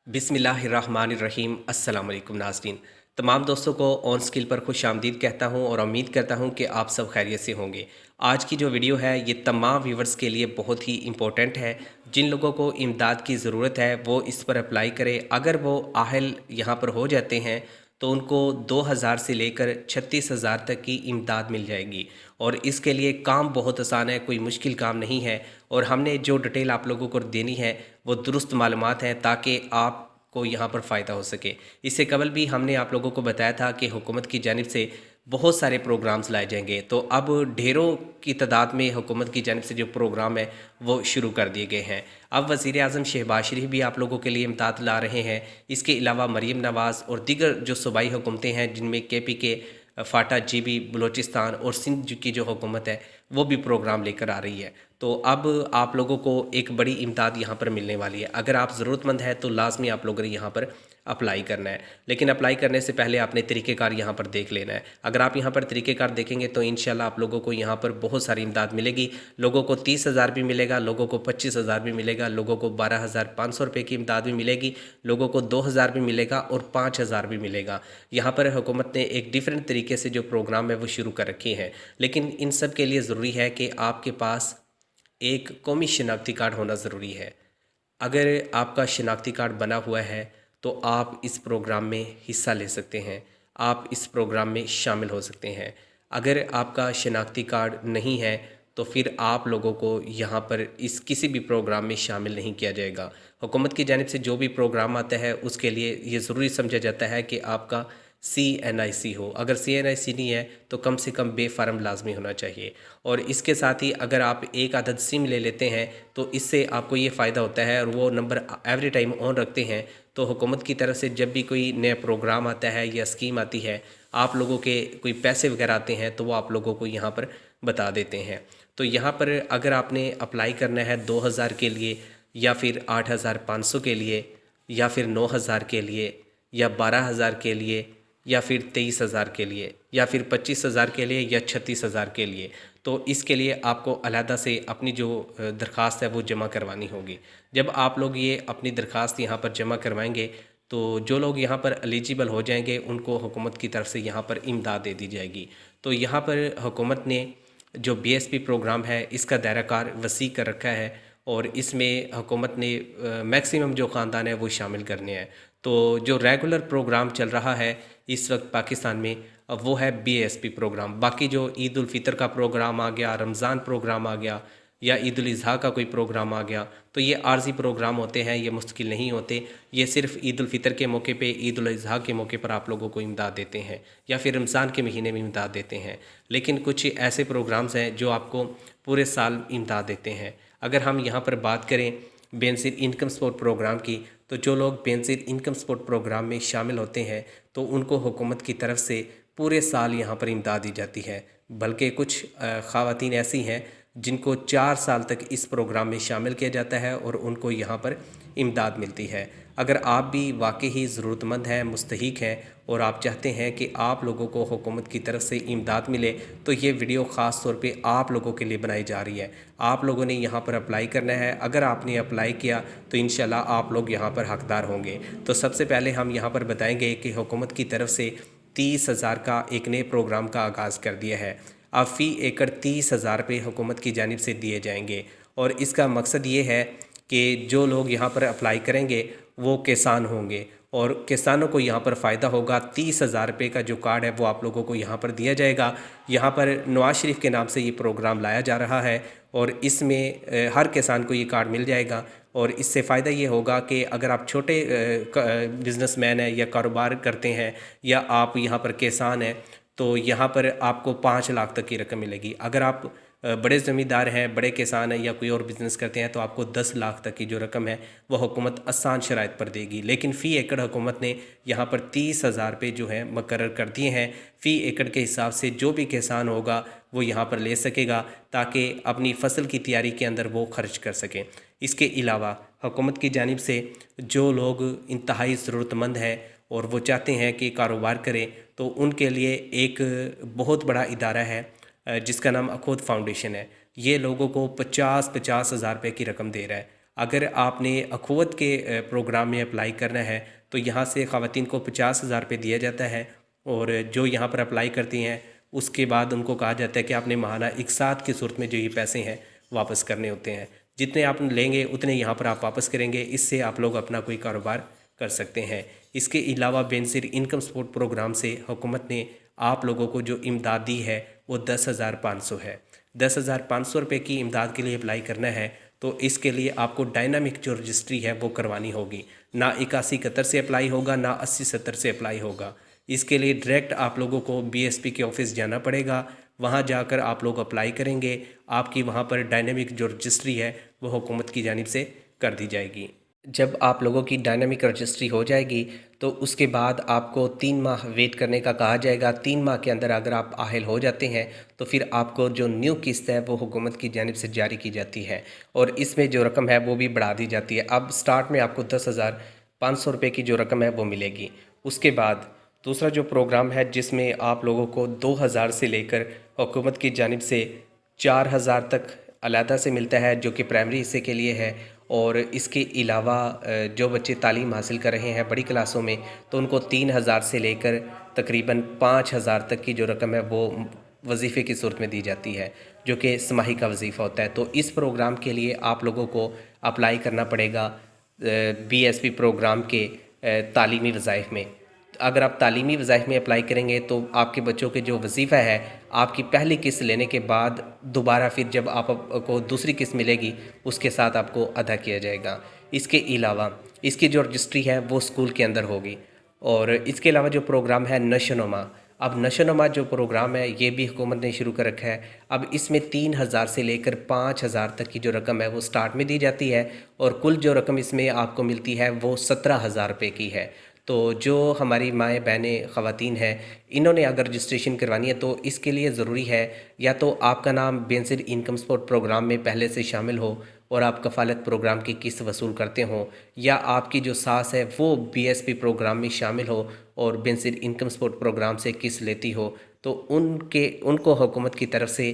बिस्मिल्लाहिर्रहमानिर्रहीम। अस्सलाम वालेकुम नाज़रीन। तमाम दोस्तों को ऑन स्किल पर खुश आमदीद कहता हूँ और उम्मीद करता हूँ कि आप सब खैरियत से होंगे। आज की जो वीडियो है ये तमाम व्यूवर्स के लिए बहुत ही इम्पोर्टेंट है। जिन लोगों को इमदाद की ज़रूरत है वो इस पर अप्लाई करें। अगर वो आहल यहाँ पर हो जाते हैं तो उनको 2000 से लेकर 36,000 तक की इमदाद मिल जाएगी। और इसके लिए काम बहुत आसान है, कोई मुश्किल काम नहीं है। और हमने जो डिटेल आप लोगों को देनी है वो दुरुस्त मालूमात हैं ताकि आपको यहाँ पर फ़ायदा हो सके। इससे कबल भी हमने आप लोगों को बताया था कि हुकूमत की जानिब से बहुत सारे प्रोग्राम्स लाए जाएंगे, तो अब ढेरों की तादाद में हुकूमत की जानिब से जो प्रोग्राम है वो शुरू कर दिए गए हैं। अब वज़ीर आज़म शहबाज शरीफ भी आप लोगों के लिए इमदाद ला रहे हैं। इसके अलावा मरीम नवाज़ और दीगर जो सूबाई हुकूमतें हैं जिनमें KPK, फाटा, GB, बलूचिस्तान और सिंध की जो हुकूमत है वो भी प्रोग्राम लेकर आ रही है। तो अब आप लोगों को एक बड़ी इमदाद यहाँ पर मिलने वाली है। अगर आप ज़रूरतमंद है तो लाजमी आप लोगों ने यहाँ पर अप्लाई करना है। लेकिन अप्लाई करने से पहले आपने तरीक़ेकार यहाँ पर देख लेना है। अगर आप यहाँ पर तरीक़ेकार देखेंगे तो इंशाल्लाह आप लोगों को यहाँ पर बहुत सारी इमदाद मिलेगी। लोगों को 30,000 भी मिलेगा, लोगों को 25,000 भी मिलेगा, लोगों को 12,500 रुपये की इमदाद भी मिलेगी, लोगों को 2,000 भी मिलेगा और 5,000 भी मिलेगा। यहाँ पर हुकूमत ने एक डिफरेंट तरीके से जो प्रोग्राम है वो शुरू कर रखे हैं। लेकिन इन सब के लिए ज़रूरी है कि आपके पास एक कौमी शनाख्ती कार्ड होना ज़रूरी है। अगर आपका शनाख्ती कार्ड बना हुआ है तो आप इस प्रोग्राम में हिस्सा ले सकते हैं, आप इस प्रोग्राम में शामिल हो सकते हैं। अगर आपका शनाख्ती कार्ड नहीं है तो फिर आप लोगों को यहाँ पर इस किसी भी प्रोग्राम में शामिल नहीं किया जाएगा। हुकूमत की जानिब से जो भी प्रोग्राम आता है उसके लिए ये ज़रूरी समझा जाता है कि आपका CNIC हो। अगर CNIC नहीं है तो कम से कम बे फार्म लाजमी होना चाहिए। और इसके साथ ही अगर आप एक आदद सिम ले लेते हैं तो इससे आपको ये फ़ायदा होता है और वो नंबर एवरी टाइम ऑन रखते हैं तो हुकूमत की तरफ से जब भी कोई नया प्रोग्राम आता है या स्कीम आती है, आप लोगों के कोई पैसे वगैरह आते हैं तो वो आप लोगों को यहाँ पर बता देते हैं। तो यहाँ पर अगर आपने अप्लाई करना है 2,000 के लिए या फिर 8,500 के लिए या फिर 9,000 के लिए या 12,000 के लिए या फिर 23,000 के लिए या फिर 25,000 के लिए या 36,000 के लिए, तो इसके लिए आपको अलहदा से अपनी जो दरख्वास्त है वो जमा करवानी होगी। जब आप लोग ये अपनी दरख्वास्त यहाँ पर जमा करवाएंगे तो जो लोग यहाँ पर एलिजिबल हो जाएंगे उनको हुकूमत की तरफ से यहाँ पर इमदाद दे दी जाएगी। तो यहाँ पर हुकूमत ने जो BSP प्रोग्राम है इसका दायरा कार वसी कर रखा है और इसमें हुकूमत ने मैक्सिमम जो ख़ानदान है वो शामिल करने हैं। तो जो रेगुलर प्रोग्राम चल रहा है इस वक्त पाकिस्तान में वो है BSP प्रोग्राम। बाकी जो ईद उल फितर का प्रोग्राम आ गया, रमज़ान प्रोग्राम आ गया या ईद उल अज़हा का कोई प्रोग्राम आ गया तो ये आर्जी प्रोग्राम होते हैं, ये मुस्तकिल नहीं होते। ये सिर्फ ईद उल फितर के मौके पे, ईद उल अज़हा के मौके पर आप लोगों को इमदाद देते हैं या फिर रमज़ान के महीने में इमदाद देते हैं। लेकिन कुछ ऐसे प्रोग्राम्स हैं जो आपको पूरे साल इमदाद देते हैं। अगर हम यहाँ पर बात करें बेनज़ीर इनकम सपोर्ट प्रोग्राम की, तो जो लोग बेनज़ीर इनकम सपोर्ट प्रोग्राम में शामिल होते हैं तो उनको हुकूमत की तरफ से पूरे साल यहाँ पर इमदाद दी जाती है। बल्कि कुछ ख़वातीन ऐसी हैं जिनको 4 साल तक इस प्रोग्राम में शामिल किया जाता है और उनको यहाँ पर इमदाद मिलती है। अगर आप भी वाकई ही ज़रूरतमंद हैं, मुस्तहिक हैं और आप चाहते हैं कि आप लोगों को हुकूमत की तरफ से इमदाद मिले तो ये वीडियो ख़ास तौर पे आप लोगों के लिए बनाई जा रही है। आप लोगों ने यहाँ पर अप्लाई करना है। अगर आपने अप्लाई किया तो इंशाल्लाह आप लोग यहाँ पर हकदार होंगे। तो सबसे पहले हम यहाँ पर बताएँगे कि हुकूमत की तरफ से 30,000 का एक नए प्रोग्राम का आगाज़ कर दिया है। अब फ़ी एकड़ 30,000 रुपये हुकूमत की जानिब से दिए जाएंगे और इसका मकसद ये है कि जो लोग यहाँ पर अप्लाई करेंगे वो किसान होंगे और किसानों को यहाँ पर फ़ायदा होगा। 30,000 रुपये का जो कार्ड है वो आप लोगों को यहाँ पर दिया जाएगा। यहाँ पर नवाज़ शरीफ के नाम से ये प्रोग्राम लाया जा रहा है और इसमें हर किसान को ये कार्ड मिल जाएगा। और इससे फ़ायदा ये होगा कि अगर आप छोटे बिज़नेसमैन हैं या कारोबार करते हैं या आप यहाँ पर किसान हैं तो यहाँ पर आपको 5 लाख तक की रकम मिलेगी। अगर आप बड़े ज़मींदार हैं, बड़े किसान हैं या कोई और बिज़नेस करते हैं तो आपको 10 लाख तक की जो रकम है वह हुकूमत आसान शराइत पर देगी। लेकिन फ़ी एकड़ हुकूमत ने यहाँ पर 30,000 रुपये जो है मुकर्रर कर दिए हैं। फ़ी एकड़ के हिसाब से जो भी किसान होगा वो यहाँ पर ले सकेगा ताकि अपनी फसल की तैयारी के अंदर वो खर्च कर सकें। इसके अलावा हुकूमत की जानिब से जो लोग इंतहाई ज़रूरतमंद हैं और वो चाहते हैं कि कारोबार करें तो उनके लिए एक बहुत बड़ा इदारा है जिसका नाम अखोद फाउंडेशन है। ये लोगों को 50,000 रुपये की रकम दे रहा है। अगर आपने अखुवत के प्रोग्राम में अप्लाई करना है तो यहाँ से ख़वातीन को 50,000 रुपये दिया जाता है, और जो यहाँ पर अप्लाई करती हैं उसके बाद उनको कहा जाता है कि आपने माहाना इकसात की सूरत में जो ये पैसे हैं वापस करने होते हैं। जितने आप लेंगे उतने यहाँ पर आप वापस करेंगे, इससे आप लोग अपना कोई कारोबार कर सकते हैं। इसके अलावा बेनज़ीर इनकम सपोर्ट प्रोग्राम से हुकूमत ने आप लोगों को जो इमदाद दी है वो 10,500 है। 10,500 रुपये की इमदाद के लिए अप्लाई करना है तो इसके लिए आपको डायनामिक जो रजिस्ट्री है वो करवानी होगी। ना 8171 से अप्लाई होगा, ना 8070 से अप्लाई होगा। इसके लिए डायरेक्ट आप लोगों को बीएसपी के ऑफिस जाना पड़ेगा। वहाँ जाकर आप लोग अप्लाई करेंगे, आपकी वहाँ पर डायनामिक जो रजिस्ट्री है वो हुकूमत की जानिब से कर दी जाएगी। जब आप लोगों की डायनामिक रजिस्ट्री हो जाएगी तो उसके बाद आपको 3 माह वेट करने का कहा जाएगा। 3 माह के अंदर अगर आप आहल हो जाते हैं तो फिर आपको जो न्यू किस्त है वो हुकूमत की जानिब से जारी की जाती है, और इसमें जो रकम है वो भी बढ़ा दी जाती है। अब स्टार्ट में आपको 10,500 रुपये की जो रकम है वो मिलेगी। उसके बाद दूसरा जो प्रोग्राम है जिसमें आप लोगों को 2,000 से लेकर हुकूमत की जानिब से 4,000 तक अलहदा से मिलता है, जो कि प्राइमरी हिस्से के लिए है। और इसके अलावा जो बच्चे तालीम हासिल कर रहे हैं बड़ी क्लासों में तो उनको 3,000 से लेकर तकरीबन 5,000 तक की जो रकम है वो वजीफ़े की सूरत में दी जाती है, जो कि समाही का वजीफ़ा होता है। तो इस प्रोग्राम के लिए आप लोगों को अप्लाई करना पड़ेगा बीएसपी प्रोग्राम के तालीमी वज़ाइफ में। अगर आप तालीमी वज़ाइफ में अप्लाई करेंगे तो आपके बच्चों के जो वजीफ़ा है आपकी पहली किस्त लेने के बाद दोबारा फिर जब आपको दूसरी किस्त मिलेगी उसके साथ आपको अदा किया जाएगा। इसके अलावा इसकी जो रजिस्ट्री है वो स्कूल के अंदर होगी। और इसके अलावा जो प्रोग्राम है नशोनुमा, अब नशोनुमा जो प्रोग्राम है ये भी हुकूमत ने शुरू कर रखा है। अब इसमें 3,000 से लेकर 5,000 तक की जो रकम है वो स्टार्ट में दी जाती है, और कुल जो रकम इसमें आपको मिलती है वो 17,000 रुपये की है। तो जो हमारी माएँ बहनें ख़वातीन हैं इन्होंने अगर रजिस्ट्रेशन करवानी है तो इसके लिए ज़रूरी है या तो आपका नाम बेनज़ीर इनकम सपोर्ट प्रोग्राम में पहले से शामिल हो और आप कफ़ालत प्रोग्राम की किस्त वसूल करते हों, या आपकी जो सास है वो बीएसपी प्रोग्राम में शामिल हो और बेनज़ीर इनकम सपोर्ट प्रोग्राम से किस्त लेती हो, तो उनको हुकूमत की तरफ से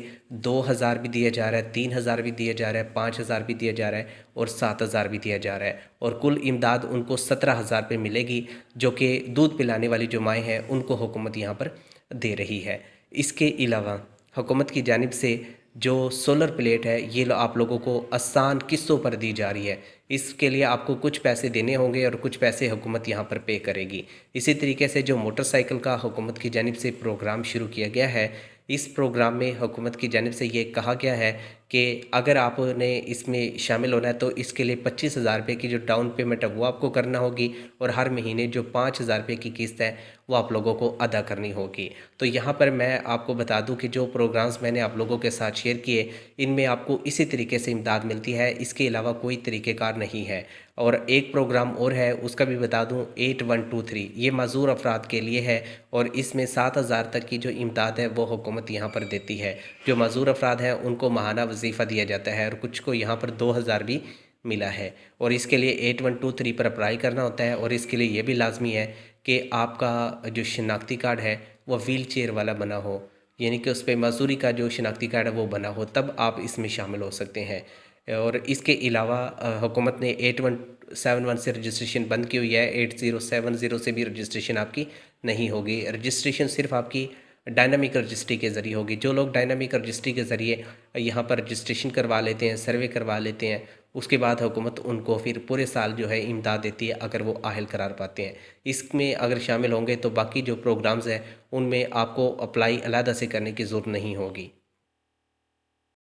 2,000 भी दिया जा रहा है, 3,000 भी दिया जा रहा है, 5,000 भी दिया जा रहा है और 7,000 भी दिया जा रहा है, और कुल इमदाद उनको 17,000 रुपये मिलेगी, जो कि दूध पिलाने वाली जो माएँ हैं उनको हुकूमत यहाँ पर दे रही है। इसके अलावा हुकूमत की जानिब से जो सोलर प्लेट है ये आप लोगों को आसान किस्तों पर दी जा रही है। इसके लिए आपको कुछ पैसे देने होंगे और कुछ पैसे हुकूमत यहाँ पर पे करेगी। इसी तरीके से जो मोटरसाइकिल का हुकूमत की जानिब से प्रोग्राम शुरू किया गया है, इस प्रोग्राम में हुकूमत की जानिब से ये कहा गया है कि अगर आपने इसमें शामिल होना है तो इसके लिए 25,000 रुपये की जो डाउन पेमेंट है वो आपको करना होगी, और हर महीने जो 5,000 रुपये की किस्त है वो आप लोगों को अदा करनी होगी। तो यहाँ पर मैं आपको बता दूं कि जो प्रोग्राम्स मैंने आप लोगों के साथ शेयर किए इनमें आपको इसी तरीके से इमदाद मिलती है, इसके अलावा कोई तरीक़ेकार नहीं है। और एक प्रोग्राम और है उसका भी बता दूं, 8123, ये माजूर अफराद के लिए है और इसमें 7,000 तक की जो इमदाद है वो हुकूमत यहाँ पर देती है। जो माजूर अफराद हैं उनको माहाना वजीफ़ा दिया जाता है और कुछ को यहाँ पर 2,000 भी मिला है, और इसके लिए 8123 पर अप्लाई करना होता है। और इसके लिए ये भी लाजमी है कि आपका जो शनाख्ती कार्ड है वो व्हील चेयर वाला बना हो, यानी कि उस पर मजदूरी का जो शनाख्ती कार्ड है वो बना हो, तब आप इसमें शामिल हो सकते हैं। और इसके अलावा हुकूमत ने 8171 से रजिस्ट्रेशन बंद की हुई है, 8070 से भी रजिस्ट्रेशन आपकी नहीं होगी। रजिस्ट्रेशन सिर्फ आपकी डायनामिक रजिस्ट्री के ज़रिए होगी। जो लोग डायनामिक रजिस्ट्री के ज़रिए यहाँ पर रजिस्ट्रेशन करवा लेते हैं, सर्वे करवा लेते हैं, उसके बाद हुकूमत उनको फिर पूरे साल जो है इमदाद देती है अगर वो आहल करार पाते हैं। इसमें अगर शामिल होंगे तो बाकी जो प्रोग्राम्स हैं उनमें आपको अप्लाई अलहदा से करने की ज़रूरत नहीं होगी।